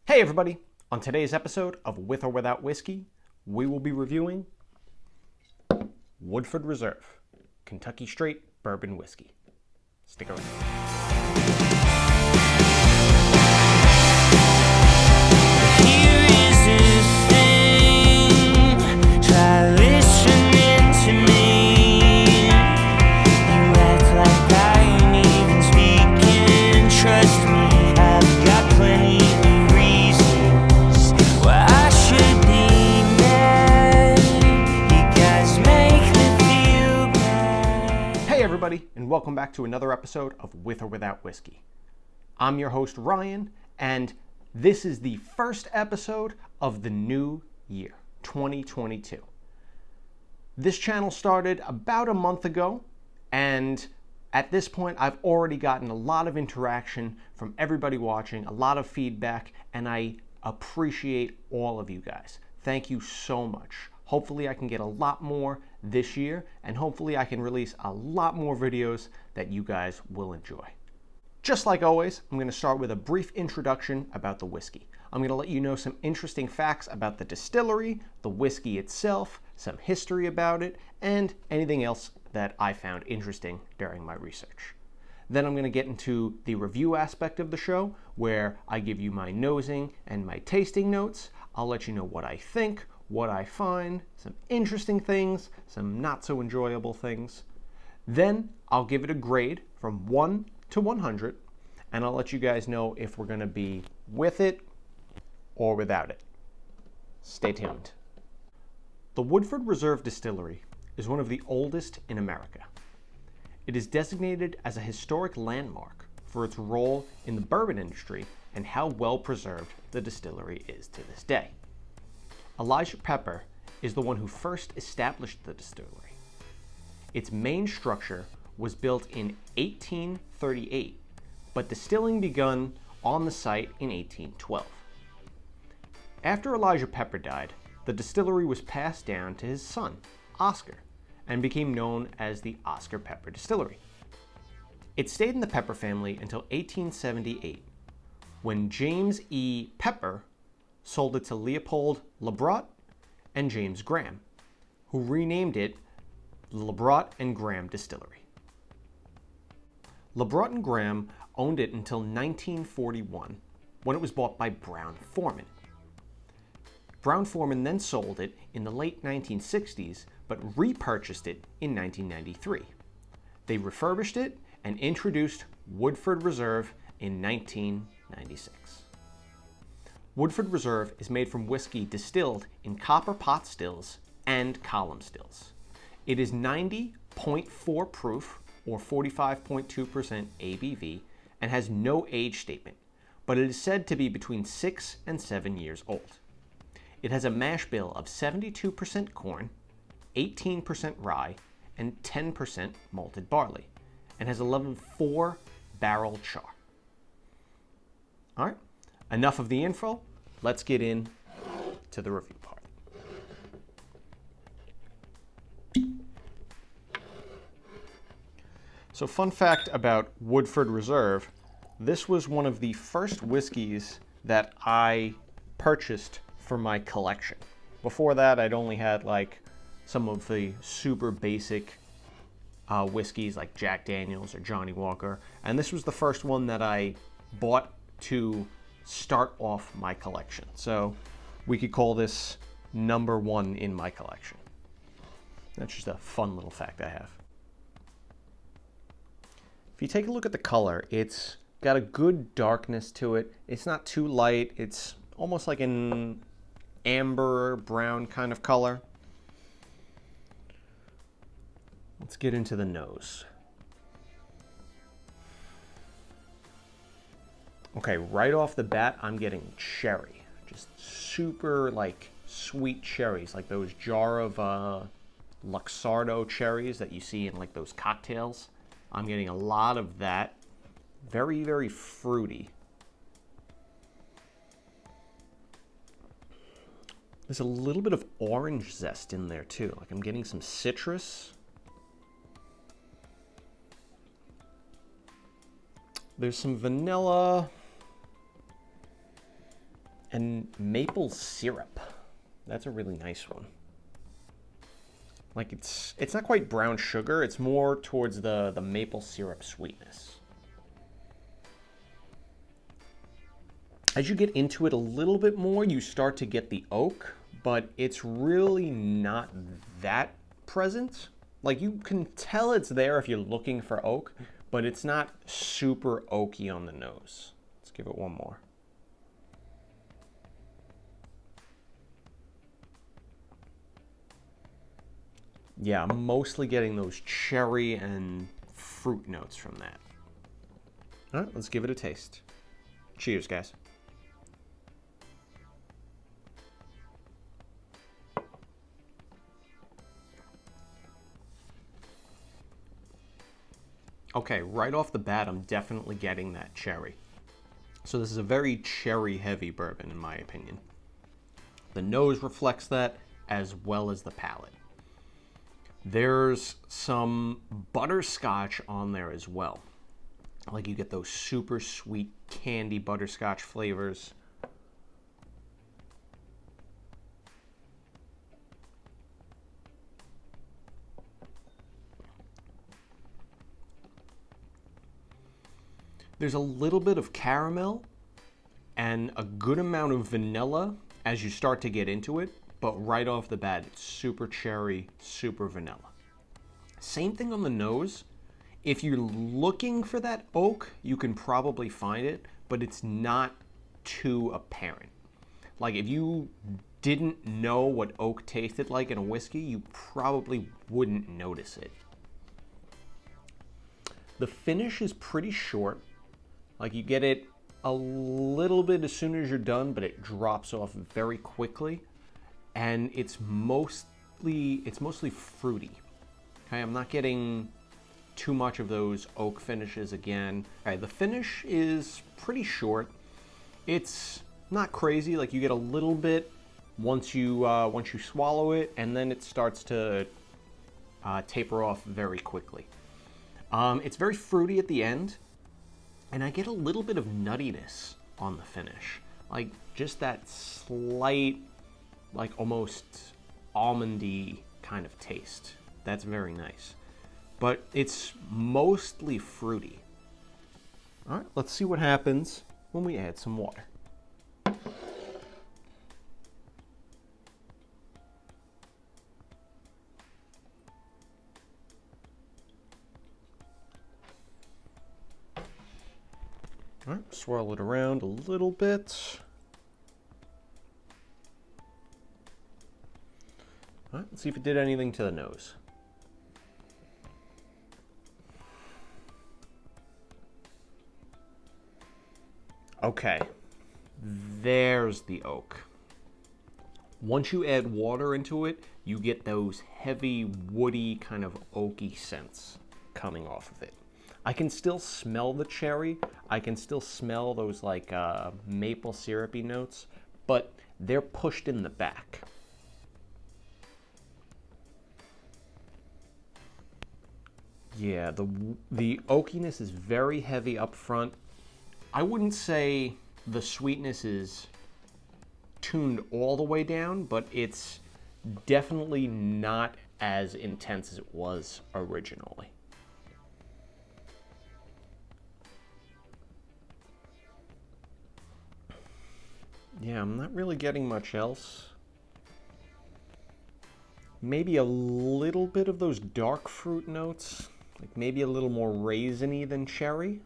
Hey everybody! On today's episode of With or Without Whiskey, we will be reviewing Woodford Reserve Kentucky Straight Bourbon Whiskey. Stick around. And welcome back to another episode of With or Without Whiskey. I'm your host Ryan, and this is the first episode of the new year, 2022. This channel started about a month ago, and at this point I've already gotten a lot of interaction from everybody watching, a lot of feedback, and I appreciate all of you guys. Thank you so much. Hopefully I can get a lot more this year, and hopefully I can release a lot more videos that you guys will enjoy. Just like always, I'm going to start with a brief introduction about the whiskey. I'm going to let you know some interesting facts about the distillery, the whiskey itself, some history about it, and anything else that I found interesting during my research. Then I'm going to get into the review aspect of the show, where I give you my nosing and my tasting notes. I'll let you know what I think, what I find, some interesting things, some not so enjoyable things. Then I'll give it a grade from 1 to 100, and I'll let you guys know if we're going to be with it or without it. Stay tuned. The Woodford Reserve Distillery is one of the oldest in America. It is designated as a historic landmark for its role in the bourbon industry and how well preserved the distillery is to this day. Elijah Pepper is the one who first established the distillery. Its main structure was built in 1838, but distilling begun on the site in 1812. After Elijah Pepper died, the distillery was passed down to his son, Oscar, and became known as the Oscar Pepper Distillery. It stayed in the Pepper family until 1878, when James E. Pepper sold it to Leopold Labrot and James Graham, who renamed it Labrot and Graham Distillery. Labrot and Graham owned it until 1941, when it was bought by Brown-Forman. Brown-Forman then sold it in the late 1960s, but repurchased it in 1993. They refurbished it and introduced Woodford Reserve in 1996. Woodford Reserve is made from whiskey distilled in copper pot stills and column stills. It is 90.4 proof, or 45.2% ABV, and has no age statement, but it is said to be between 6 and 7 years old. It has a mash bill of 72% corn, 18% rye, and 10% malted barley, and has a level 4 barrel char. All right. Enough of the info, let's get in to the review part. So fun fact about Woodford Reserve, this was one of the first whiskeys that I purchased for my collection. Before that, I'd only had like some of the super basic whiskeys like Jack Daniels or Johnny Walker, and this was the first one that I bought to start off my collection. So we could call this number one in my collection. That's just a fun little fact I have. If you take a look at the color, it's got a good darkness to it. It's not too light. It's almost like an amber brown kind of color. Let's get into the nose. Okay, right off the bat, I'm getting cherry. Just super, like, sweet cherries, like those jar of Luxardo cherries that you see in, like, those cocktails. I'm getting a lot of that. Very, very fruity. There's a little bit of orange zest in there, too. Like, I'm getting some citrus. There's some vanilla. And maple syrup. That's a really nice one. Like it's not quite brown sugar, it's more towards the maple syrup sweetness. As you get into it a little bit more, you start to get the oak, but it's really not that present. Like you can tell it's there if you're looking for oak, but it's not super oaky on the nose. Let's give it one more. Yeah, I'm mostly getting those cherry and fruit notes from that. All right, let's give it a taste. Cheers, guys. Okay, right off the bat, I'm definitely getting that cherry. So this is a very cherry-heavy bourbon, in my opinion. The nose reflects that, as well as the palate. There's some butterscotch on there as well. Like you get those super sweet candy butterscotch flavors. There's a little bit of caramel and a good amount of vanilla as you start to get into it, but right off the bat, it's super cherry, super vanilla. Same thing on the nose. If you're looking for that oak, you can probably find it, but it's not too apparent. Like if you didn't know what oak tasted like in a whiskey, you probably wouldn't notice it. The finish is pretty short. Like you get it a little bit as soon as you're done, but it drops off very quickly. And it's mostly fruity. Okay, I'm not getting too much of those oak finishes again. All right, the finish is pretty short. It's not crazy. Like you get a little bit once you swallow it, and then it starts to taper off very quickly. It's very fruity at the end, and I get a little bit of nuttiness on the finish. Like just that slight, like almost almondy kind of taste. That's very nice. But it's mostly fruity. All right, let's see what happens when we add some water. All right, swirl it around a little bit. All right, let's see if it did anything to the nose. Okay, there's the oak. Once you add water into it, you get those heavy, woody, kind of oaky scents coming off of it. I can still smell the cherry. I can still smell those like maple syrupy notes, but they're pushed in the back. Yeah, the oakiness is very heavy up front. I wouldn't say the sweetness is tuned all the way down, but it's definitely not as intense as it was originally. Yeah, I'm not really getting much else. Maybe a little bit of those dark fruit notes, like maybe a little more raisiny than cherry.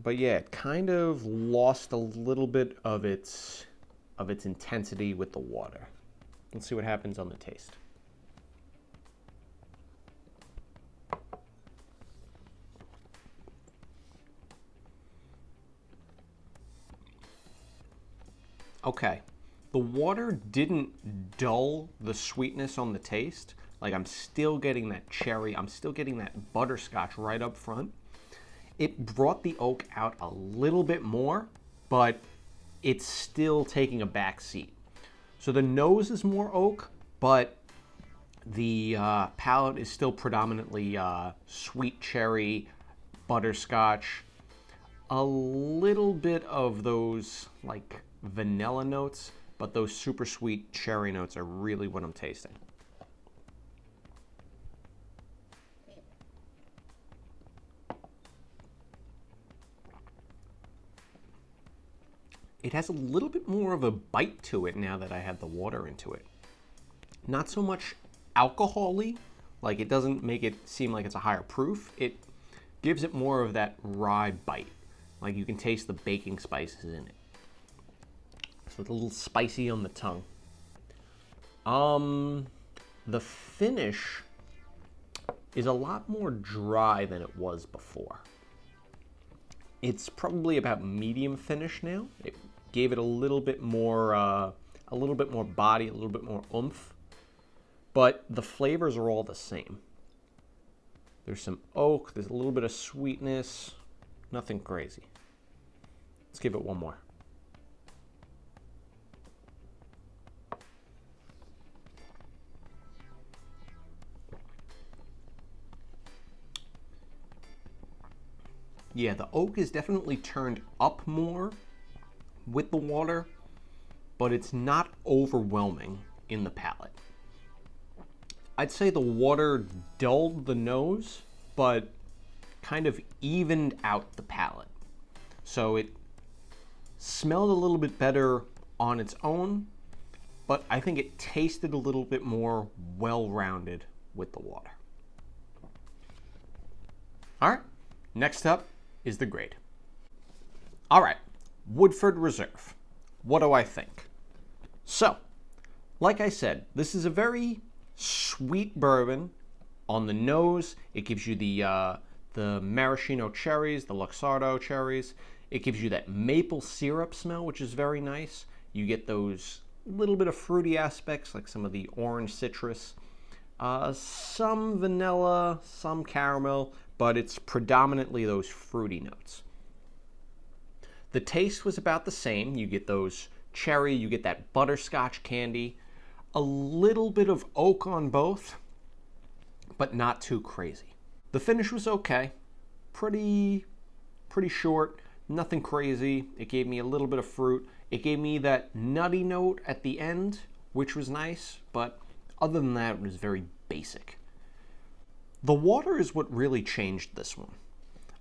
But yeah, it kind of lost a little bit of its intensity with the water. Let's see what happens on the taste. Okay, the water didn't dull the sweetness on the taste. Like I'm still getting that cherry, I'm still getting that butterscotch right up front. It brought the oak out a little bit more, but it's still taking a back seat. So the nose is more oak, but the palate is still predominantly sweet cherry, butterscotch, a little bit of those like vanilla notes, but those super sweet cherry notes are really what I'm tasting. It has a little bit more of a bite to it now that I had the water into it. Not so much alcohol-y, like it doesn't make it seem like it's a higher proof. It gives it more of that rye bite. Like you can taste the baking spices in it. So it's a little spicy on the tongue. The finish is a lot more dry than it was before. It's probably about medium finish now. It gave it a little bit more body, a little bit more oomph. But the flavors are all the same. There's some oak, there's a little bit of sweetness, nothing crazy. Let's give it one more. Yeah, the oak is definitely turned up more with the water, but it's not overwhelming in the palate. I'd say the water dulled the nose, but kind of evened out the palate. So it smelled a little bit better on its own, but I think it tasted a little bit more well-rounded with the water. All right, next up is the grade. All right, Woodford Reserve. What do I think? So, like I said, this is a very sweet bourbon. On the nose, it gives you the maraschino cherries, the Luxardo cherries. It gives you that maple syrup smell, which is very nice. You get those little bit of fruity aspects, like some of the orange citrus, some vanilla, some caramel, but it's predominantly those fruity notes. The taste was about the same. You get those cherry, you get that butterscotch candy, a little bit of oak on both, but not too crazy. The finish was okay, pretty short, nothing crazy. It gave me a little bit of fruit. It gave me that nutty note at the end, which was nice, but other than that, it was very basic. The water is what really changed this one.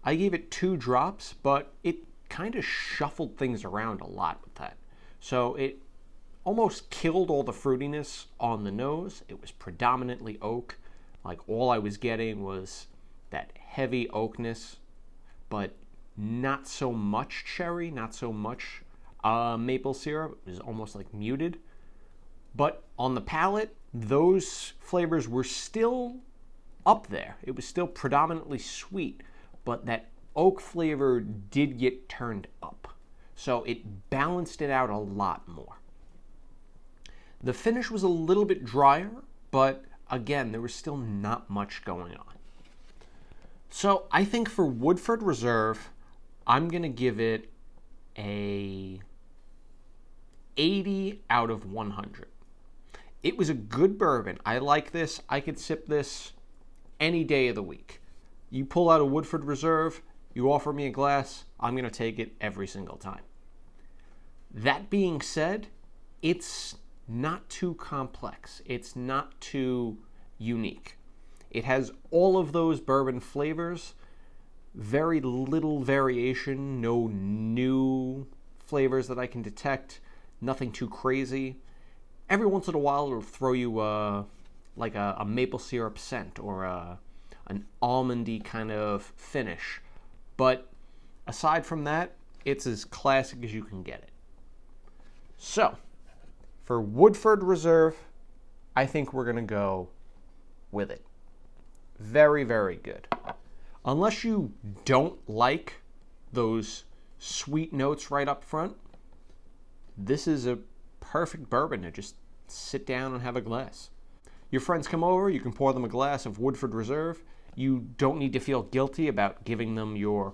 I gave it 2 drops, but it kind of shuffled things around a lot with that. So it almost killed all the fruitiness on the nose. It was predominantly oak. Like all I was getting was that heavy oakness, but not so much cherry, not so much maple syrup. It was almost like muted. But on the palate, those flavors were still up there. It was still predominantly sweet, but that oak flavor did get turned up. So it balanced it out a lot more. The finish was a little bit drier, but again, there was still not much going on. So I think for Woodford Reserve, I'm going to give it a 80 out of 100. It was a good bourbon. I like this. I could sip this any day of the week. You pull out a Woodford Reserve, you offer me a glass, I'm going to take it every single time. That being said, it's not too complex. It's not too unique. It has all of those bourbon flavors, very little variation, no new flavors that I can detect, nothing too crazy. Every once in a while it'll throw you like a maple syrup scent or an almondy kind of finish. But aside from that, it's as classic as you can get it. So, for Woodford Reserve, I think we're going to go with it. Very, very good. Unless you don't like those sweet notes right up front, this is a perfect bourbon to just sit down and have a glass. Your friends come over, you can pour them a glass of Woodford Reserve. You don't need to feel guilty about giving them your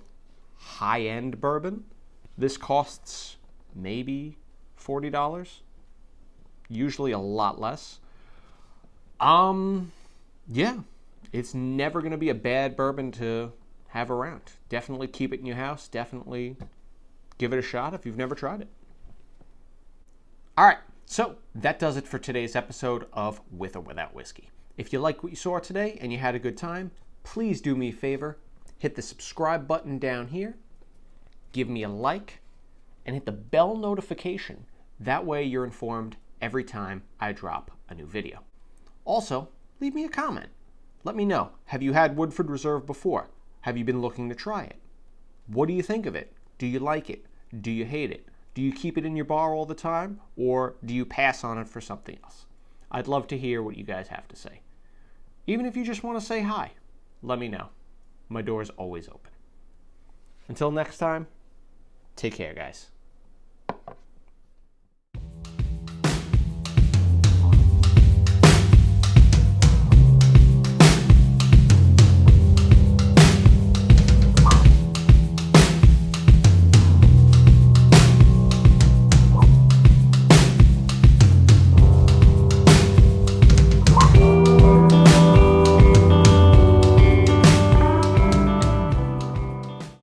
high-end bourbon. This costs maybe $40. Usually a lot less. Yeah, it's never going to be a bad bourbon to have around. Definitely keep it in your house. Definitely give it a shot if you've never tried it. All right, so that does it for today's episode of With or Without Whiskey. If you like what you saw today and you had a good time, please do me a favor. Hit the subscribe button down here, give me a like, and hit the bell notification. That way you're informed every time I drop a new video. Also, leave me a comment. Let me know, have you had Woodford Reserve before? Have you been looking to try it? What do you think of it? Do you like it? Do you hate it? Do you keep it in your bar all the time, or do you pass on it for something else? I'd love to hear what you guys have to say. Even if you just want to say hi, let me know. My door's always open. Until next time, take care, guys.